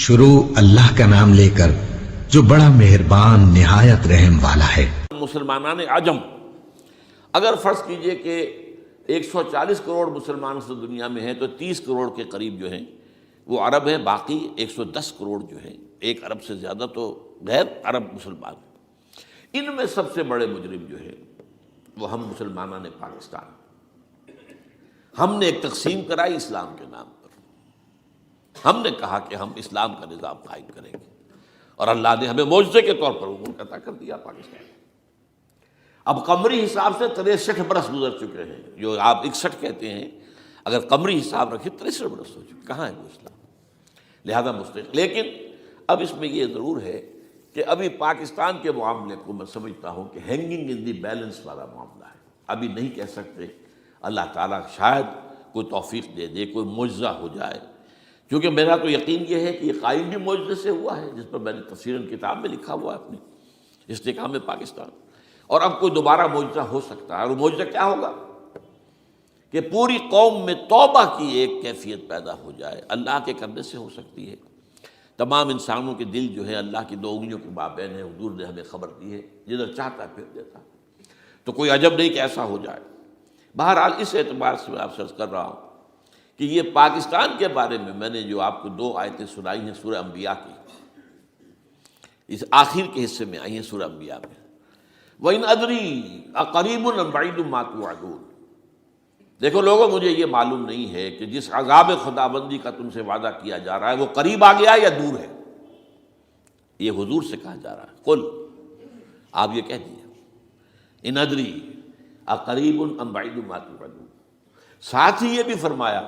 شروع اللہ کا نام لے کر جو بڑا مہربان نہایت رحم والا ہے۔ مسلمانان عجم، اگر فرض کیجئے کہ 140 کروڑ مسلمان سے دنیا میں ہیں تو 30 کروڑ کے قریب جو ہیں وہ عرب ہیں، باقی 110 کروڑ جو ہیں، 1 ارب سے زیادہ تو غیر عرب مسلمان ہیں۔ ان میں سب سے بڑے مجرم جو ہیں وہ ہم مسلمانان پاکستان۔ ہم نے ایک تقسیم کرائی اسلام کے نام پر، ہم نے کہا کہ ہم اسلام کا نظام قائم کریں گے، اور اللہ نے ہمیں معجزے کے طور پر وہ ملک عطا کر دیا پاکستان۔ اب قمری حساب سے 63 برس گزر چکے ہیں، جو آپ 61 کہتے ہیں، اگر قمری حساب رکھیں 63 برس ہو چکے، کہاں ہے وہ اسلام؟ لہذا مستقل۔ لیکن اب اس میں یہ ضرور ہے کہ ابھی پاکستان کے معاملے کو میں سمجھتا ہوں کہ ہینگنگ ان دی بیلنس والا معاملہ ہے، ابھی نہیں کہہ سکتے۔ اللہ تعالیٰ شاید کوئی توفیق دے دے، کوئی معجزہ ہو جائے، کیونکہ میرا تو یقین یہ ہے کہ یہ قائم بھی معجزے سے ہوا ہے، جس پر میں نے تفسیراً کتاب میں لکھا ہوا ہے اپنی استحکام پاکستان، اور اب کوئی دوبارہ معجزہ ہو سکتا ہے۔ اور وہ معجزہ کیا ہوگا کہ پوری قوم میں توبہ کی ایک کیفیت پیدا ہو جائے، اللہ کے کرنے سے ہو سکتی ہے۔ تمام انسانوں کے دل جو ہے اللہ کی 2 انگلیوں کے مابین ہے، حضور نے ہمیں خبر دی ہے، جدھر چاہتا ہے پھر دیتا، تو کوئی عجب نہیں کہ ایسا ہو جائے۔ بہرحال اس اعتبار سے میں آپ سے عرض کر رہا ہوں کہ یہ پاکستان کے بارے میں نے جو آپ کو 2 آیتیں سنائی ہیں سورہ انبیاء کی، اس آخر کے حصے میں آئی ہیں سورہ انبیاء میں، وَإِنْ أَدْرِي أَقَرِيبٌ أَمْ بَعِيدٌ مَا تُوعَدُونَ۔ دیکھو لوگوں، مجھے یہ معلوم نہیں ہے کہ جس عذاب خداوندی کا تم سے وعدہ کیا جا رہا ہے وہ قریب آ گیا یا دور ہے۔ یہ حضور سے کہا جا رہا ہے، قل، آپ یہ کہہ دیجیے، اِنْ أَدْرِي أَقَرِيبٌ أَمْ بَعِيدٌ مَا تُوعَدُونَ۔ ساتھ ہی یہ بھی فرمایا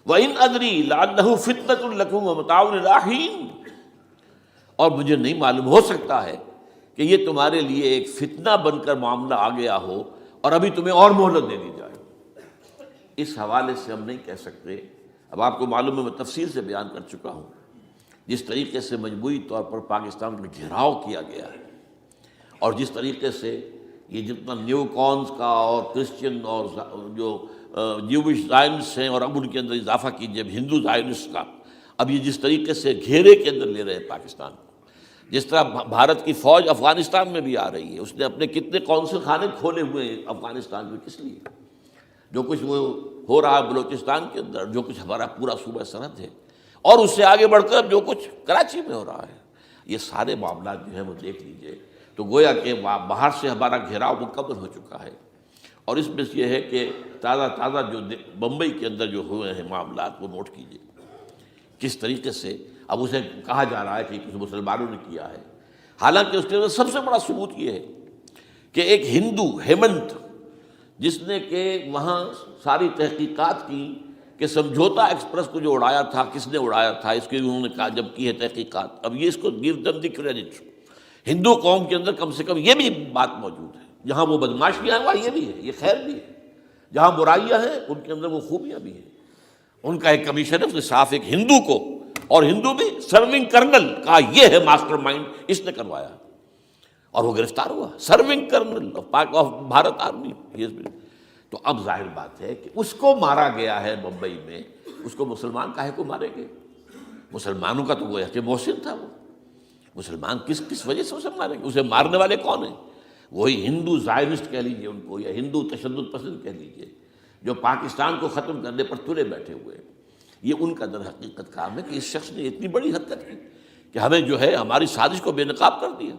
وَإِنْ أَدْرِي لَعَلَّهُ فِتْنَةٌ لَكُمْ وَمَتَاعٌ إِلَىٰ حِينٍ، اور مجھے نہیں معلوم، ہو سکتا ہے کہ یہ تمہارے لیے ایک فتنہ بن کر معاملہ آ گیا ہو اور ابھی تمہیں اور مہلت دے دی جائے۔ اس حوالے سے ہم نہیں کہہ سکتے۔ اب آپ کو معلوم ہے، میں تفصیل سے بیان کر چکا ہوں جس طریقے سے مجموعی طور پر پاکستان کا گھیراؤ کیا گیا ہے، اور جس طریقے سے یہ جتنا نیو کونز کا اور کرسچن اور جو جیوش زائنسٹ ہیں، اور اب ان کے اندر اضافہ کیجیے ہندو زائنسٹ کا، اب یہ جس طریقے سے گھیرے کے اندر لے رہے ہیں پاکستان کو، جس طرح بھارت کی فوج افغانستان میں بھی آ رہی ہے، اس نے اپنے کتنے قونصل خانے کھولے ہوئے ہیں افغانستان میں، کس لیے؟ جو کچھ وہ ہو رہا ہے بلوچستان کے اندر، جو کچھ ہمارا پورا صوبہ سرحد ہے، اور اس سے آگے بڑھ کر جو کچھ کراچی میں ہو رہا ہے، یہ سارے معاملات جو ہیں وہ دیکھ لیجئے تو گویا کہ باہر سے ہمارا گھیراؤ مکمل ہو چکا ہے۔ اور اس میں یہ ہے کہ تازہ جو بمبئی کے اندر جو ہوئے ہیں معاملات، وہ نوٹ کیجئے کس طریقے سے اب اسے کہا جا رہا ہے کہ کچھ مسلمانوں نے کیا ہے، حالانکہ اس کے اندر سب سے بڑا ثبوت یہ ہے کہ ایک ہندو ہیمنت، جس نے کہ وہاں ساری تحقیقات کی کہ سمجھوتا ایکسپریس کو جو اڑایا تھا، کس نے اڑایا تھا، اس کی انہوں نے کہا جب کی ہے تحقیقات، اب یہ اس کو گیو دم دی کریڈٹ۔ ہندو قوم کے اندر کم سے کم یہ بھی بات موجود ہے، جہاں وہ بدماشیاں ہیں وہاں یہ بھی ہے، یہ خیر بھی ہے، جہاں برائیاں ہیں ان کے اندر وہ خوبیاں بھی ہیں۔ ان کا ایک کمیشن ہے، اس نے صاف ایک ہندو کو، اور ہندو بھی سرونگ کرنل کہا یہ ہے ماسٹر مائنڈ، اس نے کروایا، اور وہ گرفتار ہوا، serving kernel of Bharat army. تو اب ظاہر بات ہے کہ اس کو مارا گیا ہے بمبئی میں، اس کو مسلمان کاہے کو مارے گئے؟ مسلمانوں کا تو وہ کہ محسن تھا، وہ مسلمان کس وجہ سے اسے ماریں گے؟ اسے مارنے والے کون ہیں؟ وہی ہندو زائنسٹ کہہ لیجیے ان کو، یا ہندو تشدد پسند کہہ لیجیے، جو پاکستان کو ختم کرنے پر تلے بیٹھے ہوئے ہیں۔ یہ ان کا در حقیقت کام ہے کہ اس شخص نے اتنی بڑی حرکت کی کہ ہمیں جو ہے ہماری سازش کو بے نقاب کر دیا۔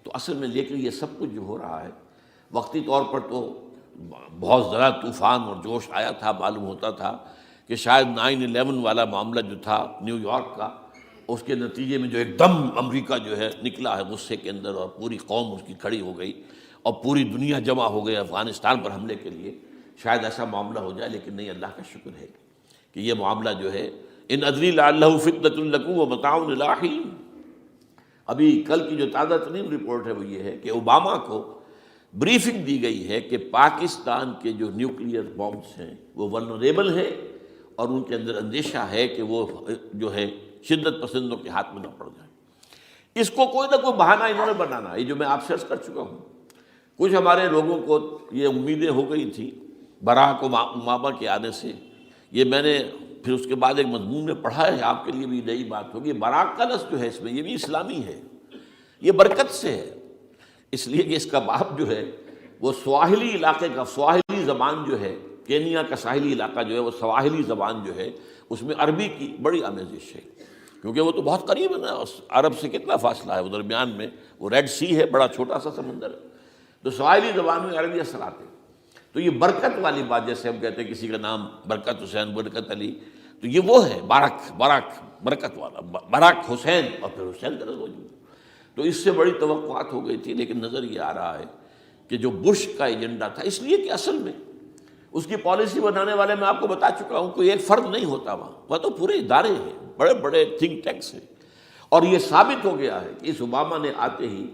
تو اصل میں لیکن یہ سب کچھ جو ہو رہا ہے، وقتی طور پر تو بہت زیادہ طوفان اور جوش آیا تھا، معلوم ہوتا تھا کہ شاید 9/11 والا معاملہ جو تھا نیو یارک کا، اس کے نتیجے میں جو ایک دم امریکہ جو ہے نکلا ہے غصے کے اندر، اور پوری قوم اس کی کھڑی ہو گئی، اور پوری دنیا جمع ہو گئی افغانستان پر حملے کے لیے۔ شاید ایسا معاملہ ہو جائے، لیکن نہیں، اللہ کا شکر ہے کہ یہ معاملہ جو ہے ان ادری لعلہ فتنۃ لکم ومتاع الی حین۔ ابھی کل کی جو تازہ ترین رپورٹ ہے وہ یہ ہے کہ اوباما کو بریفنگ دی گئی ہے کہ پاکستان کے جو نیوکلیئر بامز ہیں وہ ولنریبل ہیں، اور ان کے اندر اندیشہ ہے کہ وہ جو ہے شدت پسندوں کے ہاتھ میں نہ پڑ جائیں۔ اس کو کوئی نہ کوئی بہانہ انہوں نے بنانا، یہ جو میں آپ سے عرض کر چکا ہوں۔ کچھ ہمارے لوگوں کو یہ امیدیں ہو گئی تھی براک اوباما کے آنے سے، یہ میں نے پھر اس کے بعد ایک مضمون میں پڑھا ہے، آپ کے لیے بھی نئی بات ہوگی، براک کا لفظ جو ہے اس میں یہ بھی اسلامی ہے، یہ برکت سے ہے، اس لیے کہ اس کا باپ جو ہے وہ سواحلی علاقے کا، سواحلی زبان جو ہے، کینیا کا ساحلی علاقہ جو ہے وہ سواحلی زبان جو ہے اس میں عربی کی بڑی آمیزش ہے، کیونکہ وہ تو بہت قریب ہے نا، عرب سے کتنا فاصلہ ہے، وہ درمیان میں وہ ریڈ سی ہے، بڑا چھوٹا سا سمندر ہے، تو سواحلی زبان میں عربی اثرات ہیں۔ تو یہ برکت والی بات، جیسے ہم کہتے ہیں کسی کا نام برکت حسین، برکت علی، تو یہ وہ ہے بارک برکت والا، برک حسین، اور پھر حسین کا نظر۔ تو اس سے بڑی توقعات ہو گئی تھی، لیکن نظر یہ آ رہا ہے کہ جو بش کا ایجنڈا تھا، اس لیے کہ اصل میں اس کی پالیسی بنانے والے میں آپ کو بتا چکا ہوں، کوئی ایک فرد نہیں ہوتا وہاں تو پورے ادارے ہیں، بڑے بڑے تھنک ٹینکس ہیں، اور یہ ثابت ہو گیا ہے کہ اس اوباما نے آتے ہی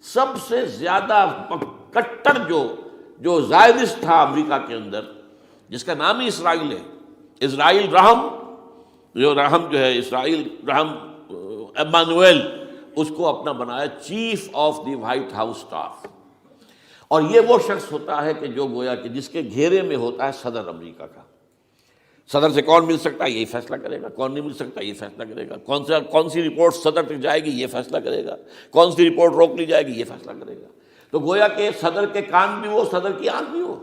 سب سے زیادہ کٹر جو زائدست تھا امریکہ کے اندر، جس کا نام ہی اسرائیل ہے، اسرائیل رحم، جو ہے اسرائیل رحم ایمانویل، اس کو اپنا بنایا chief of the white house staff, اور یہ وہ شخص ہوتا ہے کہ جو گویا کہ جس کے گھیرے میں ہوتا ہے صدر امریکہ کا۔ صدر سے کون مل سکتا ہے یہی فیصلہ کرے گا، کون نہیں مل سکتا یہ فیصلہ کرے گا، کون سی رپورٹ صدر تک جائے گی یہ فیصلہ کرے گا، کون سی رپورٹ روک لی جائے گی یہ فیصلہ کرے گا۔ تو گویا کہ صدر کے کان بھی ہو، صدر کی آنکھ بھی ہو،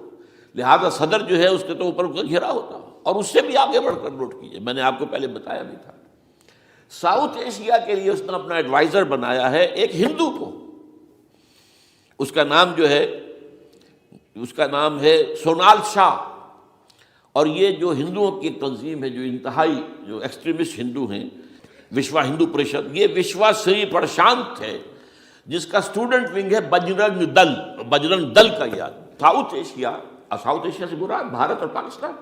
لہذا صدر جو ہے اس کے تو اوپر گھیرا ہوتا ہے، اور اس سے بھی آگے بڑھ کر نوٹ کیجیے، میں نے آپ کو پہلے بتایا بھی تھا، ساؤتھ ایشیا کے لیے اس نے اپنا ایڈوائزر بنایا ہے ایک ہندو کو، اس کا نام ہے سونال شاہ، اور یہ جو ہندوؤں کی تنظیم ہے، جو انتہائی جو ایکسٹریمسٹ ہندو ہیں، وشوا ہندو پریشد، یہ وشوا سری پرشانت ہے، جس کا اسٹوڈنٹ ونگ ہے بجرنگ دل کا یاد، ساؤتھ ایشیا سے مراد بھارت اور پاکستان،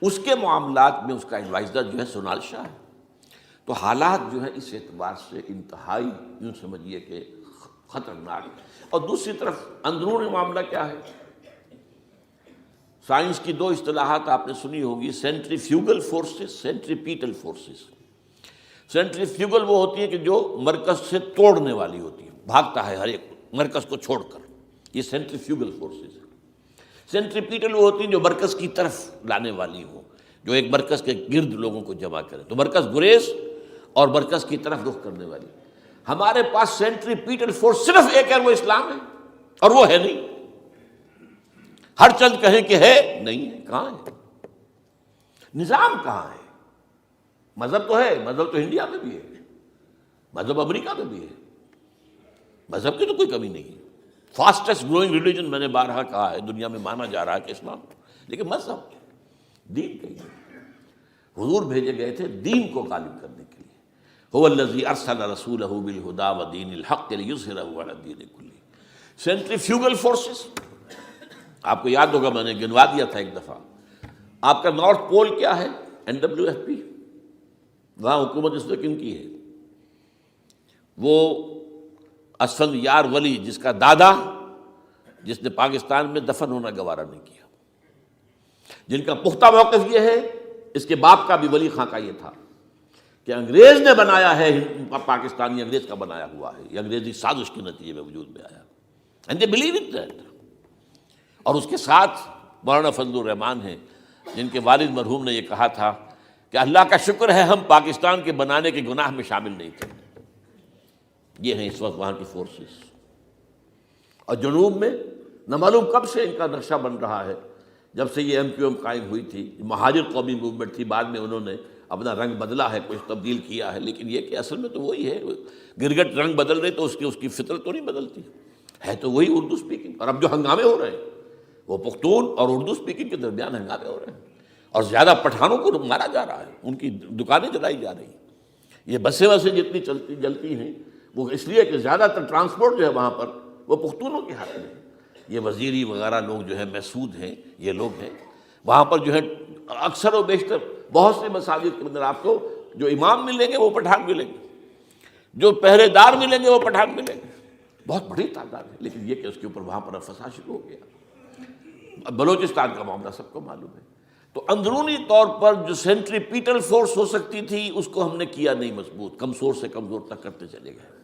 اس کے معاملات میں اس کا ایڈوائزر جو ہے سونال شاہ ہے۔ تو حالات جو ہے اس اعتبار سے انتہائی یوں سمجھیے کہ خطرناک، اور دوسری طرف اندرون معاملہ کیا ہے؟ سائنس کی دو اصطلاحات آپ نے سنی ہوگی، centrifugal forces, centripetal forces. Centrifugal وہ ہوتی ہے کہ جو مرکز سے توڑنے والی ہوتی ہے، بھاگتا ہے ہر ایک مرکز کو چھوڑ کر، یہ سینٹریفیوگل فورسز ہے۔ سینٹریپیٹل وہ ہوتی ہیں جو مرکز کی طرف لانے والی ہوں، جو ایک مرکز کے گرد لوگوں کو جمع کرے، تو مرکز گریز اور مرکز کی طرف رخ کرنے والی۔ ہمارے پاس سینٹریپیٹل فورس صرف ایک ہے، وہ اسلام ہے، اور وہ ہے نہیں، ہر چند کہیں کہ ہے نہیں ہے، کہاں ہے؟ نظام کہاں ہے؟ مذہب تو ہے، مذہب تو انڈیا میں بھی ہے، مذہب امریکہ میں بھی ہے، مذہب کی تو کوئی کمی نہیں ہے، فاسٹسٹ گروئنگ ریلیجن میں نے بارہا کہا ہے دنیا میں مانا جا رہا ہے کہ اسلام، لیکن مذہب دین کہیں نہیں۔ حضور بھیجے گئے تھے دین کو غالب کرنے کے لیے، هو الذی ارسل رسولہ بالہدی ودین الحق لیظہرہ علی الدین کلہ۔ سینٹریفیوگل فورسز آپ کو یاد ہوگا، میں نے گنوا دیا تھا ایک دفعہ، آپ کا نارتھ پول کیا ہے؟ NWFP، وہاں حکومت اس نے کن کی ہے؟ وہ اسفند یار ولی، جس کا دادا، جس نے پاکستان میں دفن ہونا گوارا نہیں کیا، جن کا پختہ موقف یہ ہے، اس کے باپ کا بھی ولی خاں کا یہ تھا کہ انگریز نے بنایا ہے پاکستانی، انگریز کا بنایا ہوا ہے، یہ انگریزی سازش کے نتیجے میں وجود میں آیا، and they believe in that. اور اس کے ساتھ مولانا فضل الرحمان ہیں، جن کے والد مرحوم نے یہ کہا تھا کہ اللہ کا شکر ہے ہم پاکستان کے بنانے کے گناہ میں شامل نہیں تھے۔ یہ ہیں اس وقت وہاں کی فورسز، اور جنوب میں نہ معلوم کب سے ان کا نقشہ بن رہا ہے، جب سے یہ MQM قائم ہوئی تھی، مہاجر قومی موومنٹ تھی، بعد میں انہوں نے اپنا رنگ بدلا ہے، کچھ تبدیل کیا ہے، لیکن یہ کہ اصل میں تو وہی ہے، گرگٹ رنگ بدل رہے تو اس کی فطرت تو نہیں بدلتی، ہے تو وہی اردو سپیکنگ۔ اور اب جو ہنگامے ہو رہے ہیں وہ پختون اور اردو سپیکنگ کے درمیان ہنگامے ہو رہے ہیں، اور زیادہ پٹھانوں کو مارا جا رہا ہے، ان کی دکانیں جلائی جا رہی ہیں، یہ بسیں جتنی جلتی ہیں وہ اس لیے کہ زیادہ تر ٹرانسپورٹ جو ہے وہاں پر وہ پختونوں کے ہاتھ میں ہے۔ یہ وزیری وغیرہ لوگ جو ہے محسود ہیں، یہ لوگ ہیں وہاں پر جو ہے، اکثر و بیشتر بہت سے مساجد کے اندر آپ کو جو امام ملیں گے وہ پٹھان ملیں گے، جو پہرے دار ملیں گے وہ پٹھان ملیں گے، بہت بڑی تعداد ہے۔ لیکن یہ کہ اس کے اوپر وہاں پر فساد شروع ہو گیا۔ بلوچستان کا معاملہ سب کو معلوم ہے۔ تو اندرونی طور پر جو سینٹریپیٹل فورس ہو سکتی تھی اس کو ہم نے کیا نہیں مضبوط، کمزور سے کمزور تک کرتے چلے گئے۔